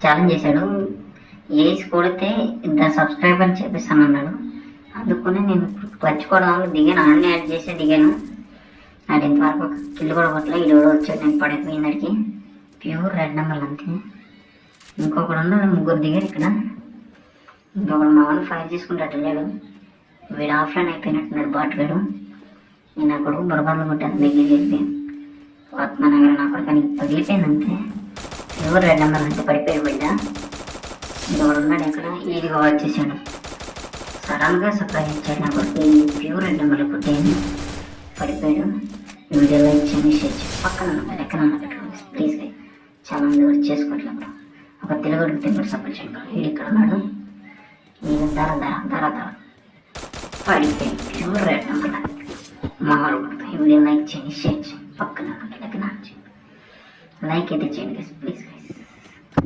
Challenge చేశాడు. ఏసి కొడితే ఇంత సబ్స్క్రైబ్ అని చెప్పిస్తాను అన్నాడు. అందుకనే నేను పచ్చుకోవడం దిగాను, అన్నీ యాడ్ చేసి దిగాను. అది ఇంతవరకు కిల్లు కూడా కొట్టలే. ఇది కూడా వచ్చాడు, నేను పడిపోయిందడికి. ప్యూర్ రెడ్ నెంబర్ అంతే. ఇంకొకడు ఉన్నాడు, ముగ్గురు దిగారు ఇక్కడ. ఇంకొకడు మా వాళ్ళు ఫైర్ చేసుకుంటాడు లేడు. వీడు ఆఫ్లైన్ అయిపోయినట్టున్నాడు బాటుగాడు. నేను అక్కడ బురబాలు కొట్టాను దగ్గర చెప్పి ఆత్మనగర్ నా కూడా, కానీ పగిలిపోయింది అంతే. ప్యూర్ రెడ్ నెంబర్ అంతే, పడిపోయి బిడ్డ. ఇంకొకడు ఉన్నాడు ఎక్కడ, ఈదిగా వచ్చేసాడు. సడన్గా సర్ప్రైజ్ ఇచ్చాడు నా కొడుకు. ఈ ప్యూర్ రెడ్ నెంబర్లో కొట్టేది పడిపోయాడు. వీడియో లైక్ చేయండి, షేర్ చేయండి, పక్కన ఎక్కడ పెట్టుకోండి ప్లీజ్. చాలా మంది కూడా చేసుకోవట్లేదు. ఒక తెలుగుడికి తెలుగు సపోర్ట్ చేయండి. వీడు ఇక్కడ ఉన్నాడు. ఇది ధర పడిపోయింది. ప్యూర్ రెడ్ నెంబర్ మామూలు పడతాయి. వీడియో లైక్ చేయండి, షేర్ చేయండి, పక్కన ఎక్కడ లైక్ అయితే చేయండి ప్లీజ్.